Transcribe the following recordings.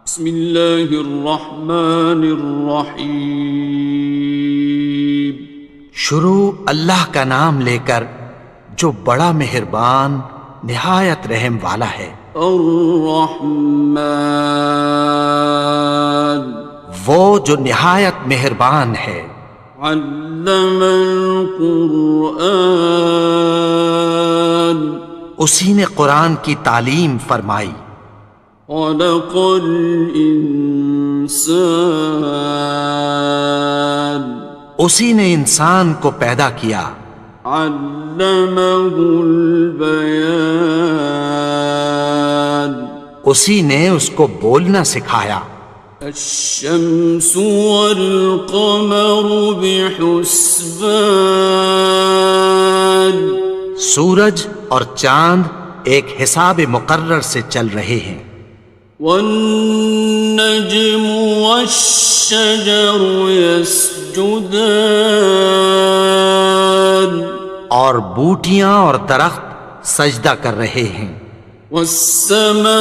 بسم اللہ الرحمن الرحیم۔ شروع اللہ کا نام لے کر جو بڑا مہربان نہایت رحم والا ہے۔ الرحمن، وہ جو نہایت مہربان ہے۔ علم القرآن، اسی نے قرآن کی تعلیم فرمائی۔ خلق الانسان، اسی نے انسان کو پیدا کیا۔ علمہ البیان، اسی نے اس کو بولنا سکھایا۔ الشمس والقمر بحسبان، سورج اور چاند ایک حساب مقرر سے چل رہے ہیں۔ والنجم والشجر يسجدان، اور بوٹیاں اور درخت سجدہ کر رہے ہیں۔ والسماء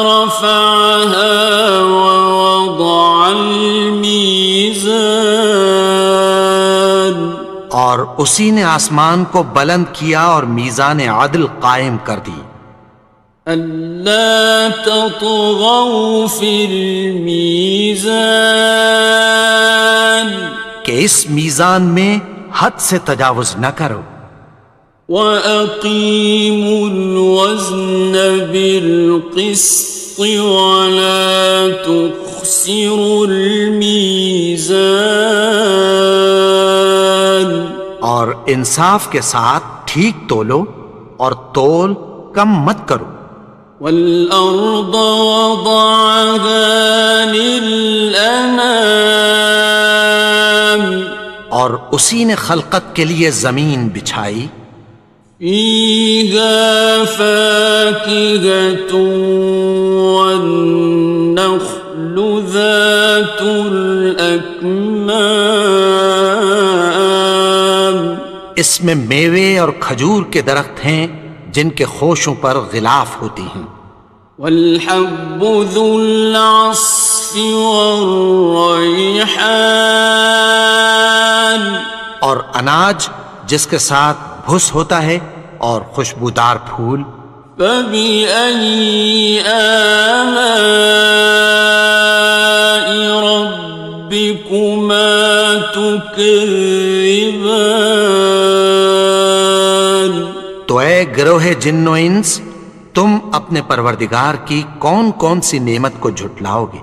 رفعها ووضع الميزان، اور اسی نے آسمان کو بلند کیا اور میزان عدل قائم کر دی۔ ألا تطغوا في الميزان، کہ اس میزان میں حد سے تجاوز نہ کرو۔ وَأَقِيمُوا الْوَزْنَ بِالْقِسْطِ وَلَا تُخْسِرُوا الْمِيزَانَ، اور انصاف کے ساتھ ٹھیک تولو اور تول کم مت کرو۔ وَالْأَرْضَ وَضَعَهَا لِلْأَنَامِ، اور اسی نے خلقت کے لیے زمین بچھائی۔ فِيهَا فَاكِهَةٌ وَالنَّخْلُ ذَاتُ الْأَكْمَامِ، اس میں میوے اور کھجور کے درخت ہیں جن کے خوشوں پر غلاف ہوتی ہیں۔ وَالْحَبُّ ذُو الْعَصْفِ وَالرَّيْحَانِ، اور اناج جس کے ساتھ بھس ہوتا ہے اور خوشبودار پھول۔ فَبِأَيِّ آلَاءِ رَبِّكُمَا تُكَذِّبَانِ، تو اے گروہ جن و انس، تم اپنے پروردگار کی کون کون سی نعمت کو جھٹلاؤ گے؟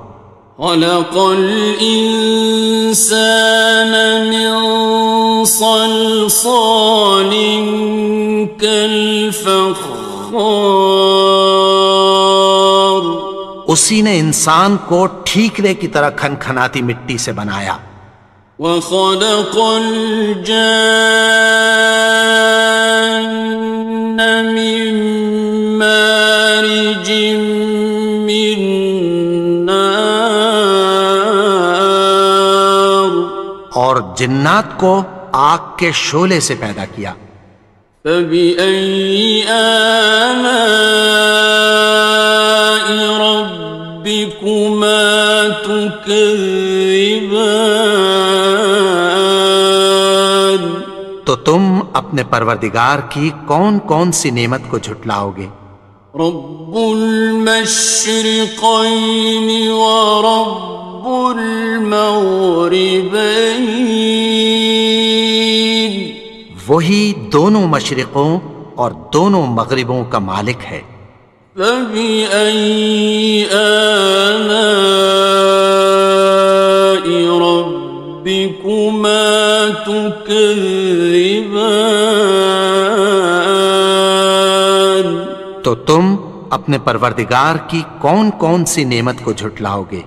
خَلَقَ الْإِنسَانَ مِنْ صَلْصَالٍ كَالْفَخَّارِ، اسی نے انسان کو ٹھیکرے کی طرح کھنکھناتی مٹی سے بنایا۔ وَخَلَقَ الْجَانَّ مِن مَّارِجٍ مِّن نَّارٍ، اور جنات کو آگ کے شعلے سے پیدا کیا۔ فَبِأَيِّ آلَاءِ رَبِّكُمَا تُكَذِّبَانِ، تو تم اپنے پروردگار کی کون کون سی نعمت کو جھٹلاؤ گے؟ رب المشرقین ورب المغربین، وہی دونوں مشرقوں اور دونوں مغربوں کا مالک ہے۔ فَبِأَيِّ آلَاءِ رَبِّكُمَا تُكَذِّبَانِ، تو تم اپنے پروردگار کی کون کون سی نعمت کو جھٹلاؤ گے؟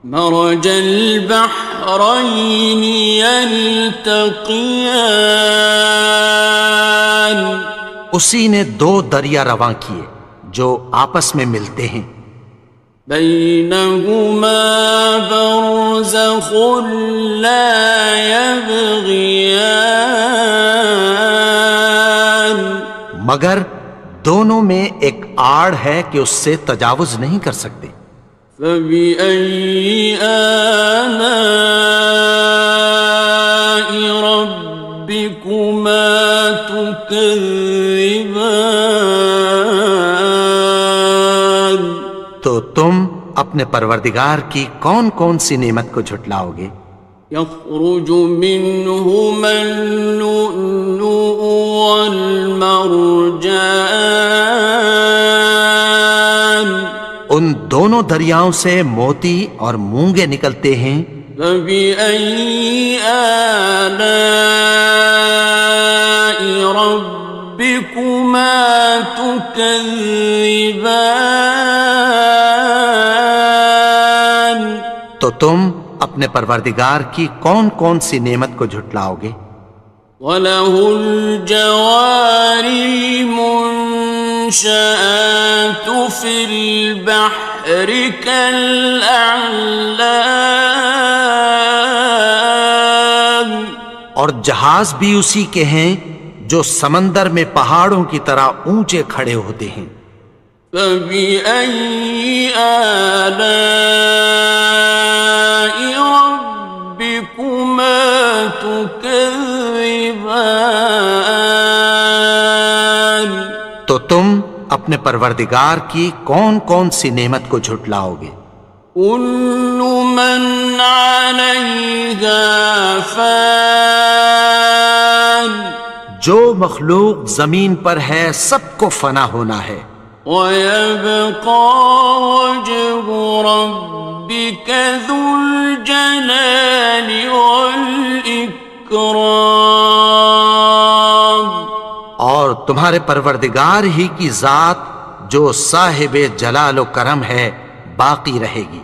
مرج البحرین یلتقیان، اسی نے دو دریا رواں کیے جو آپس میں ملتے ہیں۔ بینہما برزخ لا یبغیان، مگر دونوں میں ایک آڑ ہے کہ اس سے تجاوز نہیں کر سکتے۔ فبأي آلاء ربكما تكذبان؟ تو تم اپنے پروردگار کی کون کون سی نعمت کو جھٹلاؤ گے؟ يخرج منهما اللؤلؤ والمرجان ان دونوں دریاؤں سے موتی اور مونگے نکلتے ہیں۔ فبأي آلاء ربكما تكذبان؟ تو تم اپنے پروردگار کی کون کون سی نعمت کو جھٹلاؤ گے؟ وَلَهُ الْجَوَارِ الْمُنشَآتُ فِي الْبَحْرِ كَالْأَعْلَامِ، اور جہاز بھی اسی کے ہیں جو سمندر میں پہاڑوں کی طرح اونچے کھڑے ہوتے ہیں۔ فَبِأَيِّ آلَاءِ رَبِّكُمَا تُكَذِّبَانِ؟ تو تم اپنے پروردگار کی کون کون سی نعمت کو جھٹلاؤ گے؟ كُلُّ مَنْ عَلَيْهَا فَانٍ، جو مخلوق زمین پر ہے سب کو فنا ہونا ہے۔ وَيَبْقَى وَجْهُ رَبِّكَ ذُو الْجَلَالِ وَالْإِكْرَامِ، اور تمہارے پروردگار ہی کی ذات جو صاحب جلال و کرم ہے باقی رہے گی۔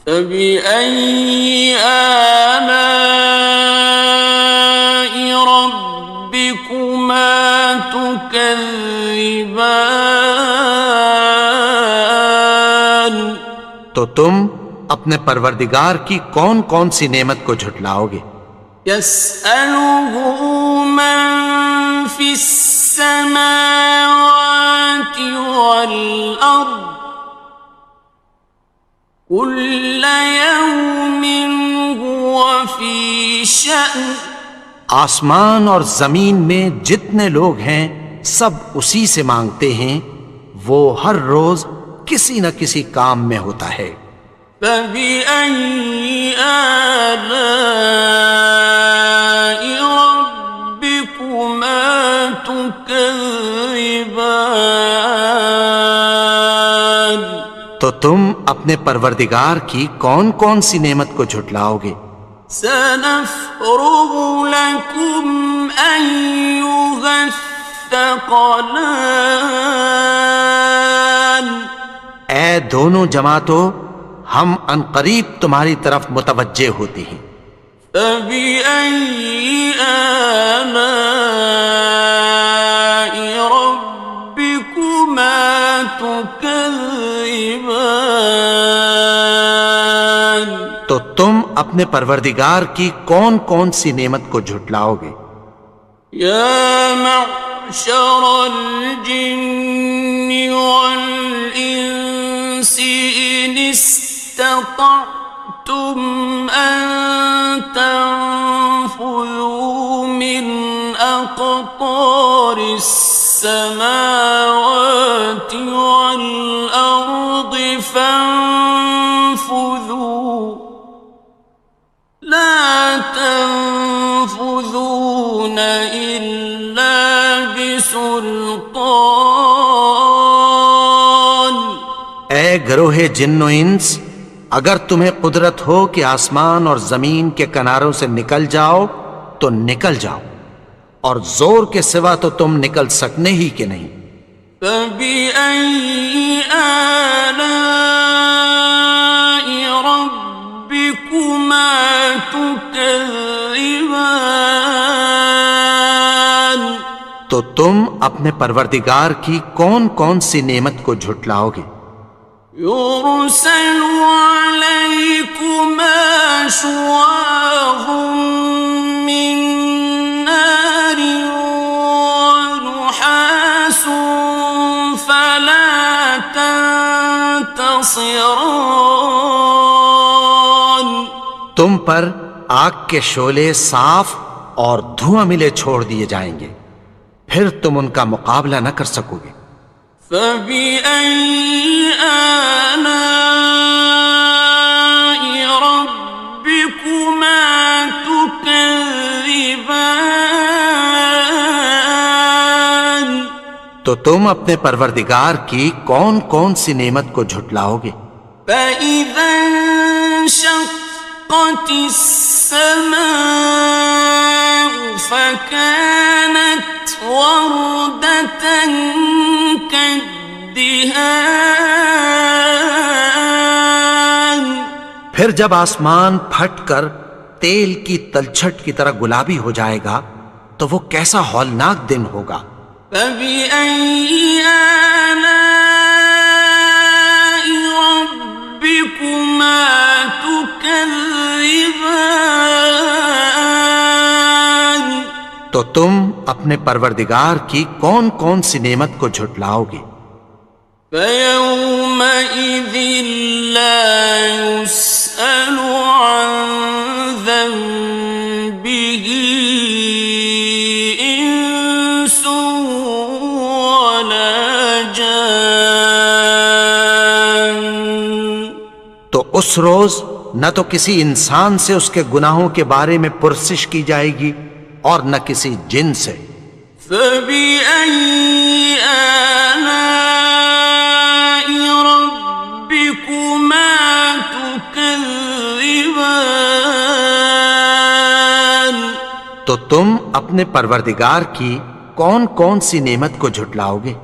فَبِأَيِّ آلَاءِ رَبِّكُمَا تُكَذِّبَانِ؟ تو تم اپنے پروردگار کی کون کون سی نعمت کو جھٹلاؤ گے؟ يَسْأَلُهُ مَن فِي السَّمَاوَاتِ وَالْأَرْضِ كُلَّ يَوْمٍ هُوَ فِي شَأْنٍ، آسمان اور زمین میں جتنے لوگ ہیں سب اسی سے مانگتے ہیں، وہ ہر روز کسی نہ کسی کام میں ہوتا ہے۔ فَبِأَيِّ آلَاءِ رَبِّكُمَا تُكَذِّبَانِ؟ تو تم اپنے پروردگار کی کون کون سی نعمت کو جھٹلاؤ گے؟ سَنَفْرُغُ لَكُمْ أَيُّهَ الثَّقَلَانِ، اے دونوں جماعتوں، ہم عنقریب تمہاری طرف متوجہ ہوتے ہیں۔ فَبِأَيِّ آلَاءِ رَبِّكُمَا تُكَذِّبَانِ؟ تو تم اپنے پروردگار کی کون کون سی نعمت کو جھٹلاؤ گے؟ يَا مَعْشَرَ الْجِنِّ وَالْإِنسِ إِنِ اسْتَطَعْتُمْ أَن تَنفُذُوا مِنْ أَقْطَارِ السَّمَاوَاتِ وَالْأَرْضِ فَانفُذُوا لَا تَنفُذُونَ إِلَّا بِسُلْطَانٍ۔ اے گروہ جن و انس، اگر تمہیں قدرت ہو کہ آسمان اور زمین کے کناروں سے نکل جاؤ تو نکل جاؤ، اور زور کے سوا تو تم نکل سکنے ہی کہ نہیں۔ فَبِأَيِّ آلَاءِ رَبِّكُمَا تُكَذِّبَانِ؟ تو تم اپنے پروردگار کی کون کون سی نعمت کو جھٹلاؤ گے؟ يُرْسَلُ عَلَيْكُمَا شُوَاظٌ مِّن نَّارٍ وَنُحَاسٌ ينتصران تم پر آگ کے شعلے صاف اور دھواں ملے چھوڑ دیے جائیں گے، پھر تم ان کا مقابلہ نہ کر سکو گے۔ فبأي آلاء ربكما تكذبان تو تم اپنے پروردگار کی کون کون سی نعمت کو جھٹلاؤ گے؟ فإذا انشقت السماء فكانت وردة كالدهان پھر جب آسمان پھٹ کر تیل کی تلچھٹ کی طرح گلابی ہو جائے گا تو وہ کیسا ہولناک دن ہوگا۔ فبأي آلاء ربكما تكذبان تو تم اپنے پروردگار کی کون کون سی نعمت کو جھٹلاؤ گے؟ فيومئذ لا يسأل عن ذنبه إنس ولا جان تو اس روز نہ تو کسی انسان سے اس کے گناہوں کے بارے میں پرسش کی جائے گی اور نہ کسی جن سے۔ فبأي آلاء ربكما تكذبان تو تم اپنے پروردگار کی کون کون سی نعمت کو جھٹلاؤ گے؟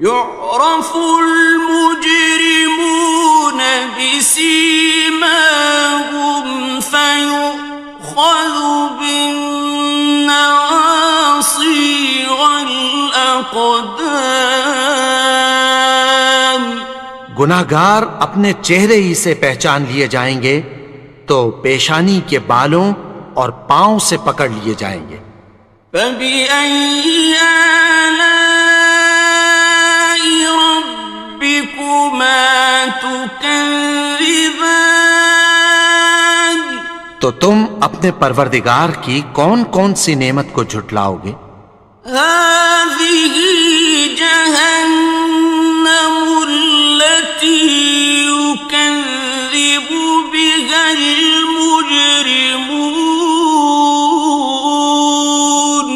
يعرف المجرمون بسيماهم فيؤخذ بالنواصي والأقدام گناہگار اپنے چہرے ہی سے پہچان لیے جائیں گے تو پیشانی کے بالوں اور پاؤں سے پکڑ لیے جائیں گے۔ فبأي آلاء ربكما تكذبان تو تم اپنے پروردگار کی کون کون سی نعمت کو جھٹلاؤ گے؟ هذه جهنم التي يكذب بها المجرمون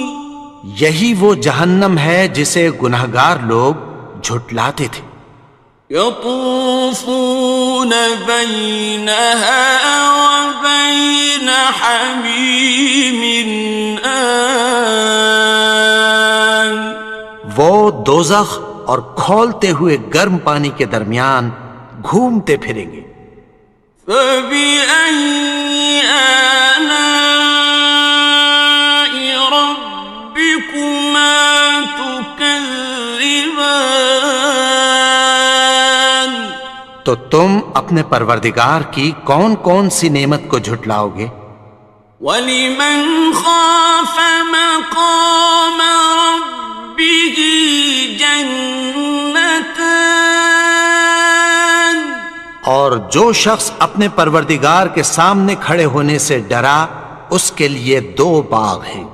یہی وہ جہنم ہے جسے گناہگار لوگ جھٹلاتے تھے۔ يطوفون بينها وبين حميم آن وہ دوزخ اور کھولتے ہوئے گرم پانی کے درمیان گھومتے پھریں گے۔ فبأي آلاء ربكما تكذبان تو تم اپنے پروردگار کی کون کون سی نعمت کو جھٹلاؤ گے؟ وَلِمَنْ خَافَ مَقَامَ رَبِّهِ جَنَّتَانِ اور جو شخص اپنے پروردگار کے سامنے کھڑے ہونے سے ڈرا اس کے لیے دو باغ ہیں۔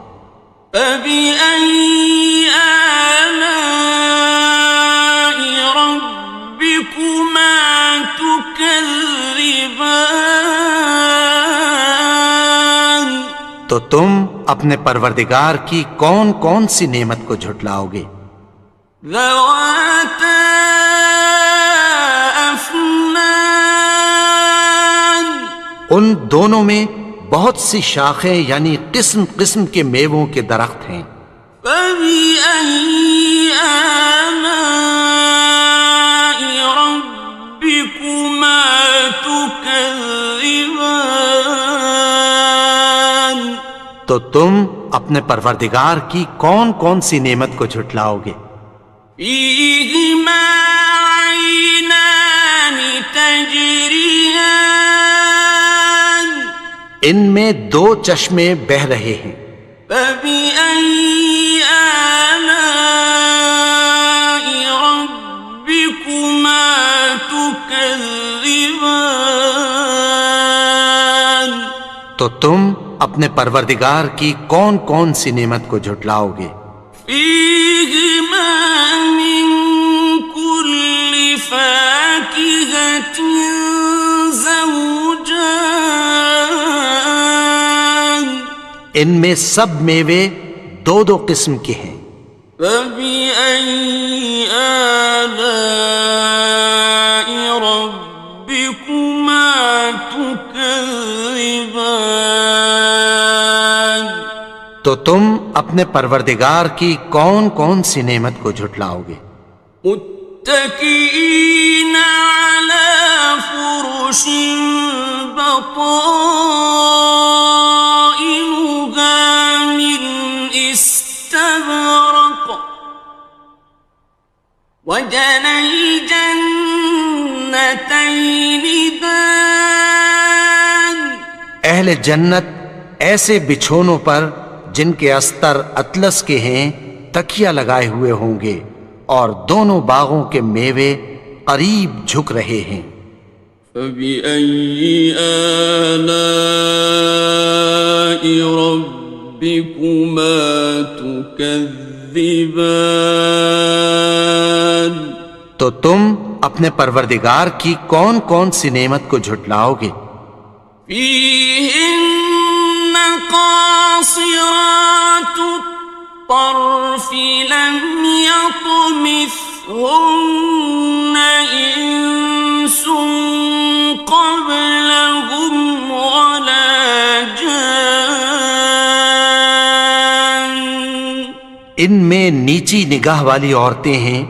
فَبِأَيِّ آلَاءِ رَبِّكُمَا تُكَذِّبَانِ تو تم اپنے پروردگار کی کون کون سی نعمت کو جھٹلاؤ گے؟ ذَوَاتَا أَفْنَانٍ ان دونوں میں بہت سی شاخیں یعنی قسم قسم کے میووں کے درخت ہیں۔ فَبِأَيِّ آلَاءِ رَبِّكُمَا تُكَذِّبَانِ تو تم اپنے پروردگار کی کون کون سی نعمت کو جھٹلاؤ گے؟ فِيهِمَا عَيْنَانِ تَجْرِيَانِ ان میں دو چشمے بہہ رہے ہیں۔ فَبِأَيِّ آلَاءِ رَبِّكُمَا تُكَذِّبَانِ تكذبان تو تم اپنے پروردگار کی کون کون سی نعمت کو جھٹلاؤ گے؟ فيهما من كل فاكهة زوجان ان میں سب میوے دو دو قسم کے ہیں۔ فبأي آلاء ربكما تكذبان تو تم اپنے پروردگار کی کون کون سی نعمت کو جھٹلاؤ گے؟ متكئين على فرش بطائنها من استبرق وجنى الجنتين دان اہل جنت ایسے بچھونوں پر جن کے استر اطلس کے ہیں تکیہ لگائے ہوئے ہوں گے، اور دونوں باغوں کے میوے قریب جھک رہے ہیں۔ فبأي آلاء ربكما تكذبان تو تم اپنے پروردگار کی کون کون سی نعمت کو جھٹلاؤ گے؟ فيهن قاصرات الطرف لم يطمثهن إنس قبلهم ولا جان ان میں نیچی نگاہ والی عورتیں ہیں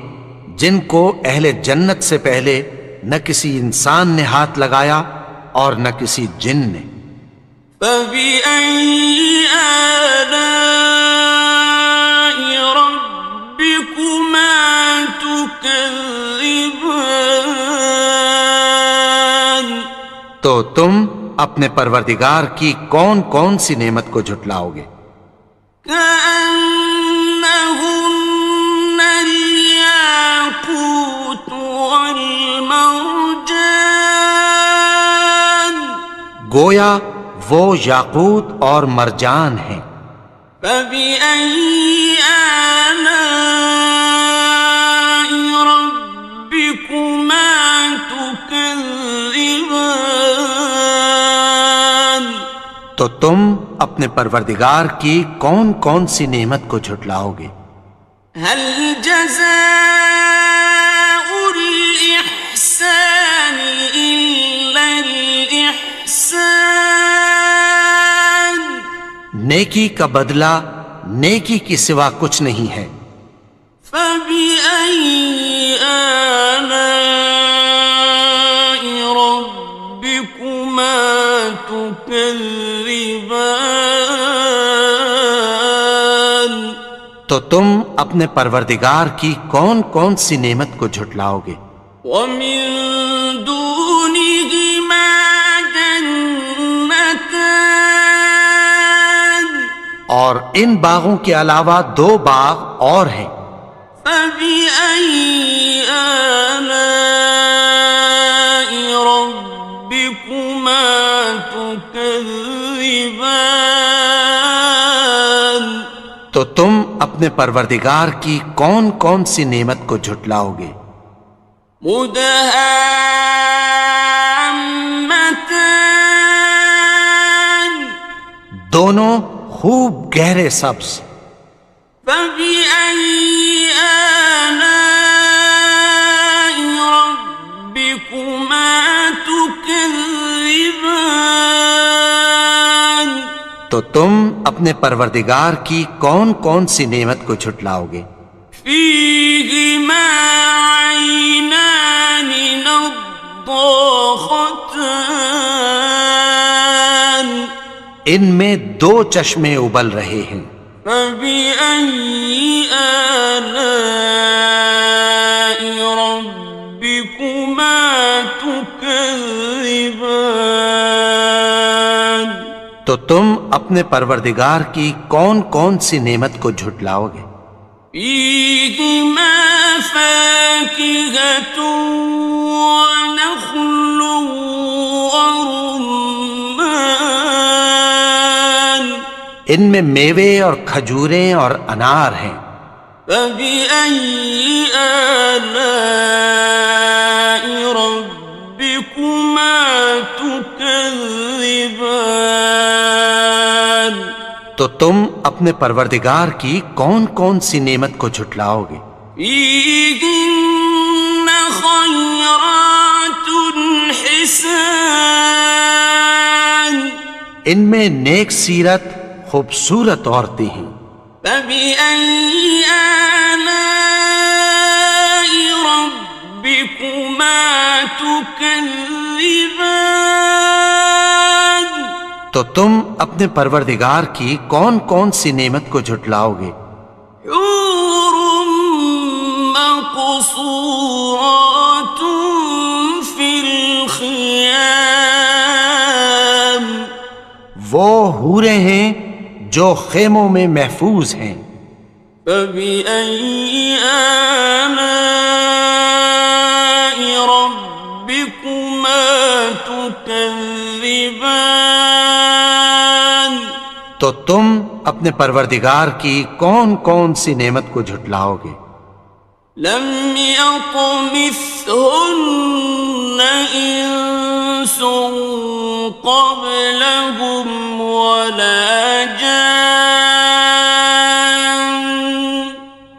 جن کو اہل جنت سے پہلے نہ کسی انسان نے ہاتھ لگایا اور نہ کسی جن نے۔ فبأي آلاء ربكما تكذبان تو تم اپنے پروردگار کی کون کون سی نعمت کو جھٹلاؤ گے؟ كأنهن الياقوت والمرجان گویا وہ یاقوت اور مرجان ہیں۔ فبأي آلاء ربكما تكذبان تو تم اپنے پروردگار کی کون کون سی نعمت کو جھٹلاؤ گے؟ هل جزاء الإحسان إلا الإحسان نیکی کا بدلہ نیکی کی سوا کچھ نہیں ہے۔ فبأي آلاء ربكما تكذبان تو تم اپنے پروردگار کی کون کون سی نعمت کو جھٹلاؤ گے؟ ومن دونهما جنتان اور ان باغوں کے علاوہ دو باغ اور ہیں۔ فبأي آلاء ربكما تكذبان تو تم اپنے پروردگار کی کون کون سی نعمت کو جھٹلاؤ گے؟ مدهامتان دونوں خوب گہرے سبز۔ فبأي آلاء ربكما تكذبان تو تم اپنے پروردگار کی کون کون سی نعمت کو جھٹلاؤ گے؟ فيهما عينان نضاختان ان میں دو چشمے ابل رہے ہیں۔ فبأي آلاء ربكما تكذبان تو تم اپنے پروردگار کی کون کون سی نعمت کو جھٹلاؤ گے؟ فيهما فاكهة ونخل ورمان ان میں میوے اور کھجوریں اور انار ہیں. فبأي آلاء ربكما تكذبان تو تم اپنے پروردگار کی کون کون سی نعمت کو جھٹلاؤ گے؟ فيهن خيرات حسان ان میں نیک سیرت خوبصورت عورتیں ہیں. فبأي آلاء ربكما تكذبان تو تم اپنے پروردگار کی کون کون سی نعمت کو جھٹلاؤ گے؟ حور مقصورات في الخيام وہ حوریں ہیں جو خیموں میں محفوظ ہیں. فبأي آلاء ربكما تكذبان تو تم اپنے پروردگار کی کون کون سی نعمت کو جھٹلاؤ گے؟ لم يطمثهن إنس قبلهم ولا جان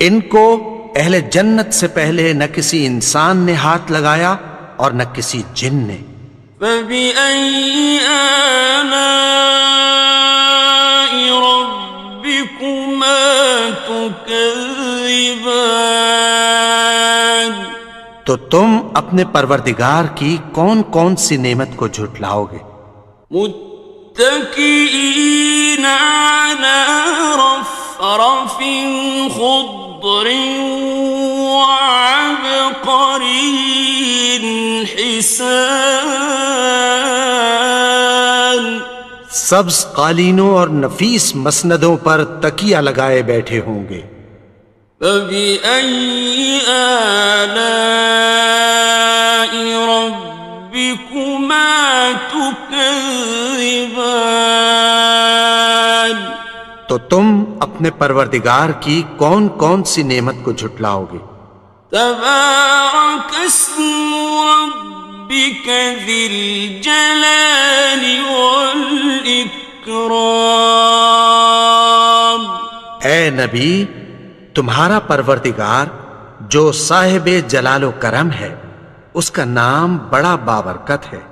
ان کو اہل جنت سے پہلے نہ کسی انسان نے ہاتھ لگایا اور نہ کسی جن نے. فبأي آلاء ربكما تكذبان تو تم اپنے پروردگار کی کون کون سی نعمت کو جھٹلاؤ گے؟ متكئين على رفرف خضر وعبقري حسان سبز قالینوں اور نفیس مسندوں پر تکیہ لگائے بیٹھے ہوں گے. فبأي آلاء ربكما تكذبان تو تم اپنے پروردگار کی کون کون سی نعمت کو جھٹلاؤ گے؟ تبارك اسم ربك ذي الجلال والإكرام اے نبی، تمہارا پروردگار جو صاحب جلال و کرم ہے، اس کا نام بڑا بابرکت ہے.